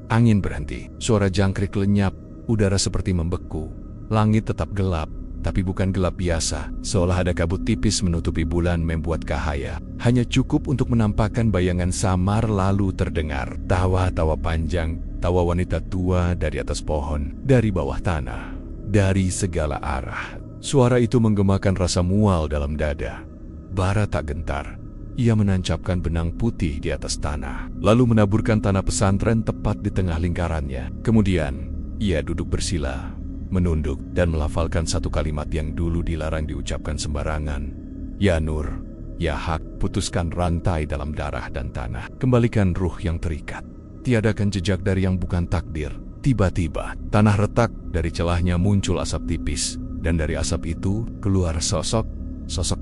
Angin berhenti, suara jangkrik lenyap, udara seperti membeku. Langit tetap gelap, tapi bukan gelap biasa, seolah ada kabut tipis menutupi bulan membuat cahaya. Hanya cukup untuk menampakkan bayangan samar. Lalu terdengar tawa-tawa panjang, tawa wanita tua dari atas pohon, dari bawah tanah, dari segala arah. Suara itu menggemakan rasa mual dalam dada. Bara tak gentar. Ia menancapkan benang putih di atas tanah, lalu menaburkan tanah pesantren tepat di tengah lingkarannya. Kemudian, ia duduk bersila, menunduk, dan melafalkan satu kalimat yang dulu dilarang diucapkan sembarangan. Ya Nur, ya Hak, putuskan rantai dalam darah dan tanah. Kembalikan ruh yang terikat. Tiadakan jejak dari yang bukan takdir. Tiba-tiba, tanah retak, dari celahnya muncul asap tipis, dan dari asap itu keluar sosok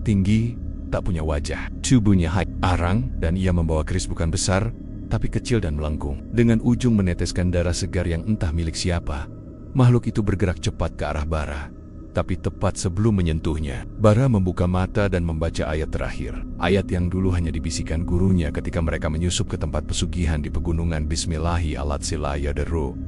tinggi, tak punya wajah. Tubuhnya arang, dan ia membawa keris bukan besar, tapi kecil dan melengkung. Dengan ujung meneteskan darah segar yang entah milik siapa, makhluk itu bergerak cepat ke arah Bara. Tapi tepat sebelum menyentuhnya, Bara membuka mata dan membaca ayat terakhir. Ayat yang dulu hanya dibisikkan gurunya ketika mereka menyusup ke tempat pesugihan di pegunungan. Bismillahi alat silaya deru.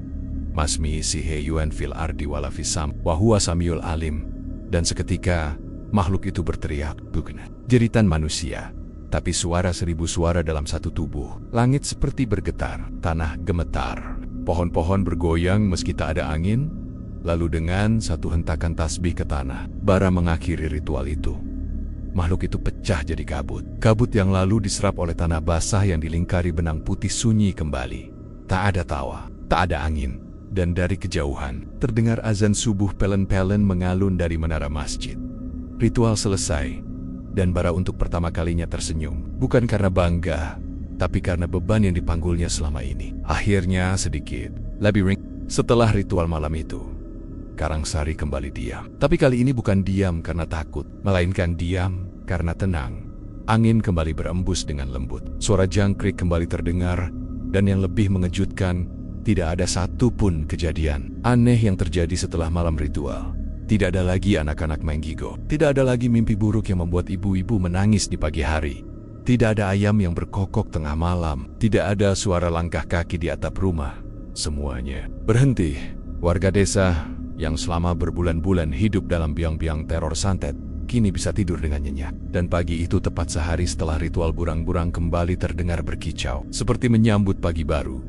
Masmi sihe yuen fil ardi walafisam, wahuwa samiul alim. Dan seketika, makhluk itu berteriak, bukan jeritan manusia, tapi suara 1000 suara dalam satu tubuh. Langit seperti bergetar, tanah gemetar, pohon-pohon bergoyang meski tak ada angin. Lalu dengan satu hentakan tasbih ke tanah, Bara mengakhiri ritual itu. Makhluk itu pecah jadi kabut. Kabut yang lalu diserap oleh tanah basah yang dilingkari benang putih sunyi kembali. Tak ada tawa, tak ada angin. Dan dari kejauhan, terdengar azan subuh pelen-pelen mengalun dari menara masjid. Ritual selesai, dan Bara untuk pertama kalinya tersenyum. Bukan karena bangga, tapi karena beban yang dipanggulnya selama ini akhirnya sedikit lebih ringan. Setelah ritual malam itu, Karangsari kembali diam. Tapi kali ini bukan diam karena takut, melainkan diam karena tenang. Angin kembali berembus dengan lembut. Suara jangkrik kembali terdengar, dan yang lebih mengejutkan, tidak ada satu pun kejadian aneh yang terjadi setelah malam ritual. Tidak ada lagi anak-anak main gigo. Tidak ada lagi mimpi buruk yang membuat ibu-ibu menangis di pagi hari. Tidak ada ayam yang berkokok tengah malam. Tidak ada suara langkah kaki di atap rumah. Semuanya berhenti. Warga desa yang selama berbulan-bulan hidup dalam biang-biang teror santet kini bisa tidur dengan nyenyak. Dan pagi itu tepat sehari setelah ritual burang-burang kembali terdengar berkicau, seperti menyambut pagi baru.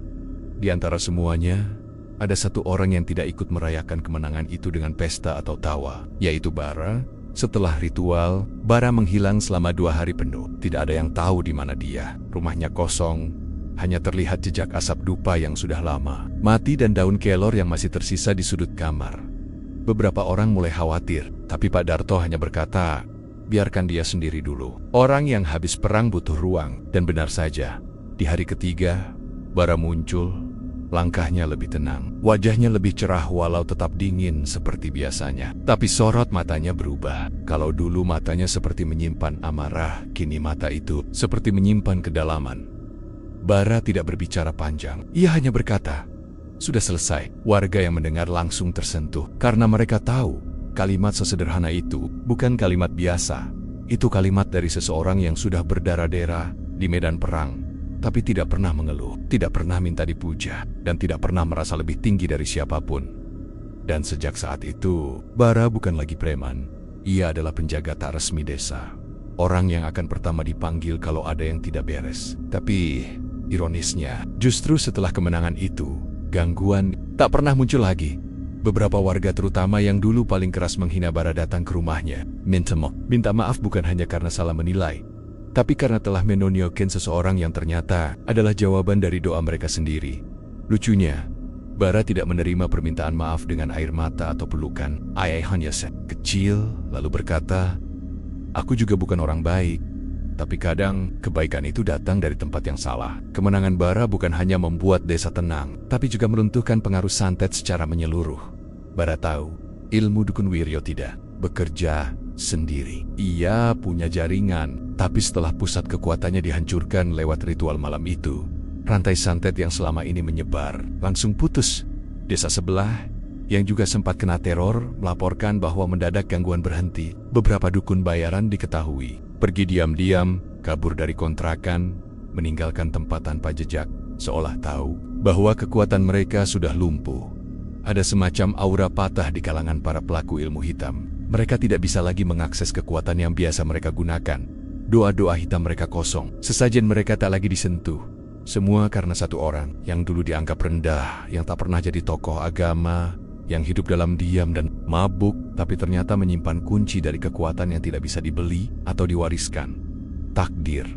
Di antara semuanya, ada satu orang yang tidak ikut merayakan kemenangan itu dengan pesta atau tawa, yaitu Bara. Setelah ritual, Bara menghilang selama 2 hari penuh. Tidak ada yang tahu di mana dia. Rumahnya kosong, hanya terlihat jejak asap dupa yang sudah lama mati dan daun kelor yang masih tersisa di sudut kamar. Beberapa orang mulai khawatir, tapi Pak Darto hanya berkata, biarkan dia sendiri dulu. Orang yang habis perang butuh ruang, dan benar saja. Di hari ketiga, Bara muncul. Langkahnya lebih tenang, wajahnya lebih cerah walau tetap dingin seperti biasanya. Tapi sorot matanya berubah. Kalau dulu matanya seperti menyimpan amarah, kini mata itu seperti menyimpan kedalaman. Bara tidak berbicara panjang. Ia hanya berkata, sudah selesai. Warga yang mendengar langsung tersentuh, karena mereka tahu kalimat sesederhana itu bukan kalimat biasa. Itu kalimat dari seseorang yang sudah berdarah-darah di medan perang, tapi tidak pernah mengeluh, tidak pernah minta dipuja, dan tidak pernah merasa lebih tinggi dari siapapun. Dan sejak saat itu, Bara bukan lagi preman. Ia adalah penjaga tak resmi desa. Orang yang akan pertama dipanggil kalau ada yang tidak beres. Tapi, ironisnya, justru setelah kemenangan itu, gangguan tak pernah muncul lagi. Beberapa warga terutama yang dulu paling keras menghina Bara datang ke rumahnya. Minta maaf bukan hanya karena salah menilai, tapi karena telah menonjolkan seseorang yang ternyata adalah jawaban dari doa mereka sendiri. Lucunya, Bara tidak menerima permintaan maaf dengan air mata atau pelukan. Ayah hanya kecil, lalu berkata, aku juga bukan orang baik, tapi kadang kebaikan itu datang dari tempat yang salah. Kemenangan Bara bukan hanya membuat desa tenang, tapi juga meruntuhkan pengaruh santet secara menyeluruh. Bara tahu, ilmu dukun Wiryo tidak bekerja sendiri. Ia punya jaringan, tapi setelah pusat kekuatannya dihancurkan lewat ritual malam itu, rantai santet yang selama ini menyebar langsung putus. Desa sebelah, yang juga sempat kena teror, melaporkan bahwa mendadak gangguan berhenti. Beberapa dukun bayaran diketahui pergi diam-diam, kabur dari kontrakan, meninggalkan tempat tanpa jejak, seolah tahu bahwa kekuatan mereka sudah lumpuh. Ada semacam aura patah di kalangan para pelaku ilmu hitam. Mereka tidak bisa lagi mengakses kekuatan yang biasa mereka gunakan. Doa-doa hitam mereka kosong, sesajen mereka tak lagi disentuh. Semua karena satu orang yang dulu dianggap rendah, yang tak pernah jadi tokoh agama, yang hidup dalam diam dan mabuk, tapi ternyata menyimpan kunci dari kekuatan yang tidak bisa dibeli atau diwariskan. Takdir.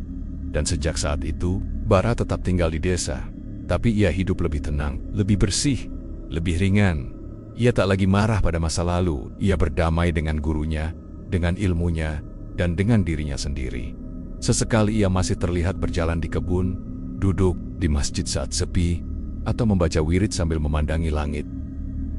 Dan sejak saat itu, Bara tetap tinggal di desa. Tapi ia hidup lebih tenang, lebih bersih, lebih ringan. Ia tak lagi marah pada masa lalu. Ia berdamai dengan gurunya, dengan ilmunya, dan dengan dirinya sendiri. Sesekali ia masih terlihat berjalan di kebun, duduk di masjid saat sepi, atau membaca wirid sambil memandangi langit.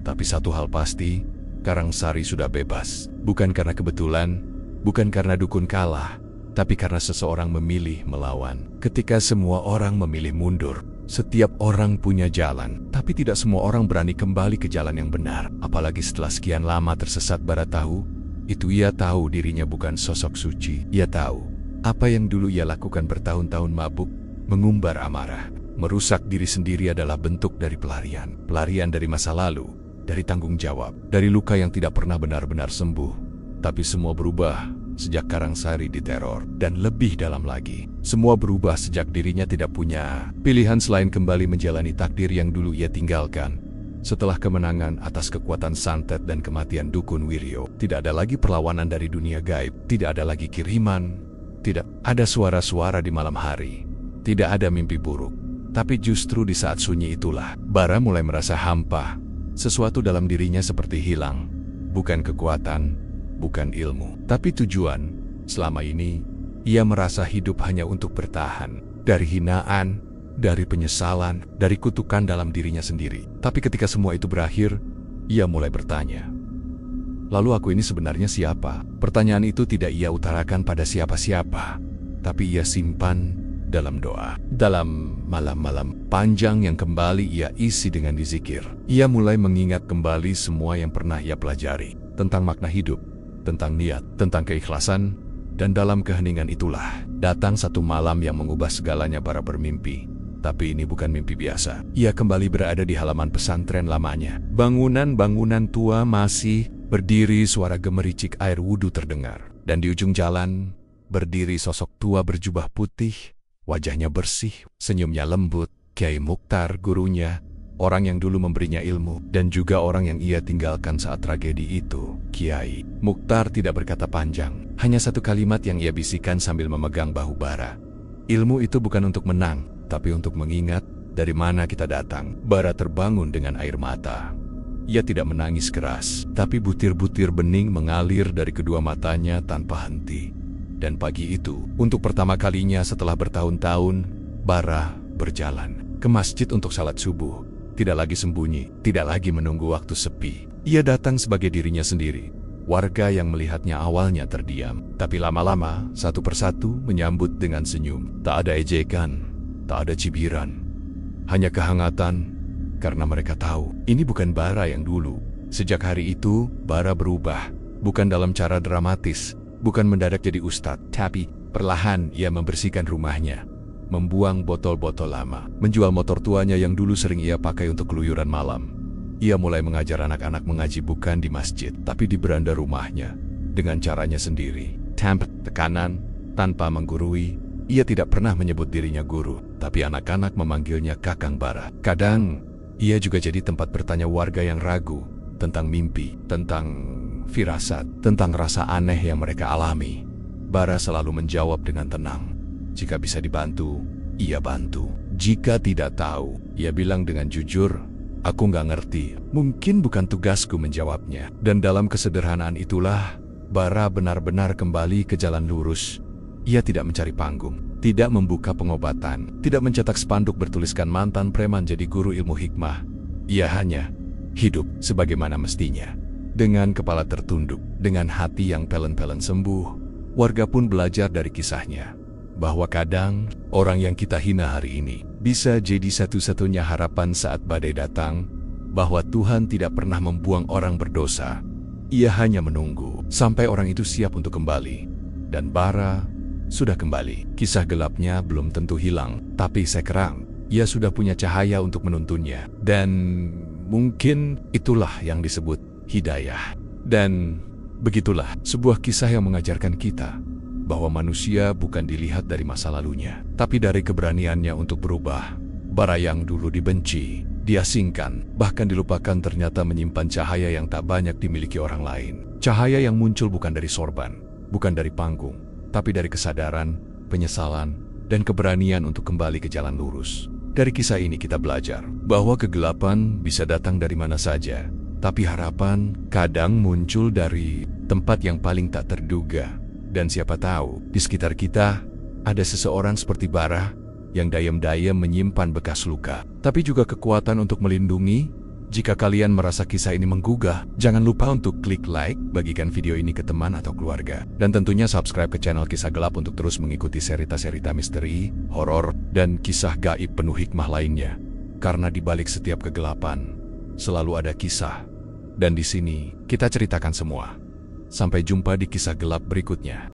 Tapi satu hal pasti, Karangsari sudah bebas. Bukan karena kebetulan, bukan karena dukun kalah, tapi karena seseorang memilih melawan. Ketika semua orang memilih mundur, setiap orang punya jalan, tapi tidak semua orang berani kembali ke jalan yang benar. Apalagi setelah sekian lama tersesat. Bara tahu, itu ia tahu dirinya bukan sosok suci. Ia tahu, apa yang dulu ia lakukan bertahun-tahun mabuk, mengumbar amarah, merusak diri sendiri adalah bentuk dari pelarian. Pelarian dari masa lalu, dari tanggung jawab, dari luka yang tidak pernah benar-benar sembuh. Tapi semua berubah sejak Karangsari diteror, dan lebih dalam lagi, semua berubah sejak dirinya tidak punya pilihan selain kembali menjalani takdir yang dulu ia tinggalkan. Setelah kemenangan atas kekuatan santet dan kematian dukun Wiryo, tidak ada lagi perlawanan dari dunia gaib, tidak ada lagi kiriman, tidak ada suara-suara di malam hari, tidak ada mimpi buruk. Tapi justru di saat sunyi itulah, Bara mulai merasa hampa. Sesuatu dalam dirinya seperti hilang, bukan kekuatan, bukan ilmu, tapi tujuan. Selama ini, ia merasa hidup hanya untuk bertahan dari hinaan, dari penyesalan, dari kutukan dalam dirinya sendiri. Tapi ketika semua itu berakhir, ia mulai bertanya, lalu aku ini sebenarnya siapa? Pertanyaan itu tidak ia utarakan pada siapa-siapa, tapi ia simpan dalam doa. Dalam malam-malam panjang yang kembali ia isi dengan dizikir, ia mulai mengingat kembali semua yang pernah ia pelajari. tentang makna hidup, tentang niat, tentang keikhlasan, dan dalam keheningan itulah datang satu malam yang mengubah segalanya. Bara bermimpi, tapi ini bukan mimpi biasa. Ia kembali berada di halaman pesantren lamanya. Bangunan-bangunan tua masih berdiri, suara gemericik air wudhu terdengar. Dan di ujung jalan berdiri sosok tua berjubah putih, wajahnya bersih, senyumnya lembut. Kiai Mukhtar, gurunya, orang yang dulu memberinya ilmu, dan juga orang yang ia tinggalkan saat tragedi itu. Kiai Mukhtar tidak berkata panjang, hanya satu kalimat yang ia bisikan sambil memegang bahu Bara. Ilmu itu bukan untuk menang, tapi untuk mengingat dari mana kita datang. Bara terbangun dengan air mata. Ia tidak menangis keras, tapi butir-butir bening mengalir dari kedua matanya tanpa henti. Dan pagi itu, untuk pertama kalinya setelah bertahun-tahun, Bara berjalan ke masjid untuk salat subuh. Tidak lagi sembunyi, tidak lagi menunggu waktu sepi. Ia datang sebagai dirinya sendiri. Warga yang melihatnya awalnya terdiam, tapi lama-lama, satu persatu menyambut dengan senyum. Tak ada ejekan, tak ada cibiran, hanya kehangatan, karena mereka tahu ini bukan Bara yang dulu. Sejak hari itu, Bara berubah, bukan dalam cara dramatis, bukan mendadak jadi ustadz, tapi perlahan ia membersihkan rumahnya, membuang botol-botol lama, menjual motor tuanya yang dulu sering ia pakai untuk keluyuran malam. Ia mulai mengajar anak-anak mengaji bukan di masjid, tapi di beranda rumahnya, dengan caranya sendiri. Tanpa tekanan, tanpa menggurui. Ia tidak pernah menyebut dirinya guru, tapi anak-anak memanggilnya Kakang Bara. Kadang, ia juga jadi tempat bertanya warga yang ragu tentang mimpi, tentang firasat, tentang rasa aneh yang mereka alami. Bara selalu menjawab dengan tenang. Jika bisa dibantu, ia bantu. Jika tidak tahu, ia bilang dengan jujur, aku nggak ngerti. Mungkin bukan tugasku menjawabnya. Dan dalam kesederhanaan itulah, Bara benar-benar kembali ke jalan lurus. Ia tidak mencari panggung, tidak membuka pengobatan, tidak mencetak spanduk bertuliskan mantan preman jadi guru ilmu hikmah. Ia hanya hidup sebagaimana mestinya. Dengan kepala tertunduk, dengan hati yang pelen-pelen sembuh, warga pun belajar dari kisahnya. Bahwa kadang, orang yang kita hina hari ini bisa jadi satu-satunya harapan saat badai datang, bahwa Tuhan tidak pernah membuang orang berdosa. Ia hanya menunggu sampai orang itu siap untuk kembali. Dan Bara sudah kembali. Kisah gelapnya belum tentu hilang, tapi sekarang ia sudah punya cahaya untuk menuntunnya. Dan mungkin itulah yang disebut hidayah. Dan begitulah sebuah kisah yang mengajarkan kita bahwa manusia bukan dilihat dari masa lalunya, tapi dari keberaniannya untuk berubah. Bara yang dulu dibenci, diasingkan, bahkan dilupakan ternyata menyimpan cahaya yang tak banyak dimiliki orang lain. Cahaya yang muncul bukan dari sorban, bukan dari panggung, tapi dari kesadaran, penyesalan, dan keberanian untuk kembali ke jalan lurus. Dari kisah ini kita belajar bahwa kegelapan bisa datang dari mana saja, tapi harapan kadang muncul dari tempat yang paling tak terduga. Dan siapa tahu, di sekitar kita ada seseorang seperti Bara yang diam-diam menyimpan bekas luka, tapi juga kekuatan untuk melindungi. Jika kalian merasa kisah ini menggugah, jangan lupa untuk klik like, bagikan video ini ke teman atau keluarga, dan tentunya subscribe ke channel Kisah Gelap untuk terus mengikuti cerita-cerita misteri, horor, dan kisah gaib penuh hikmah lainnya. Karena di balik setiap kegelapan, selalu ada kisah. Dan di sini, kita ceritakan semua. Sampai jumpa di kisah gelap berikutnya.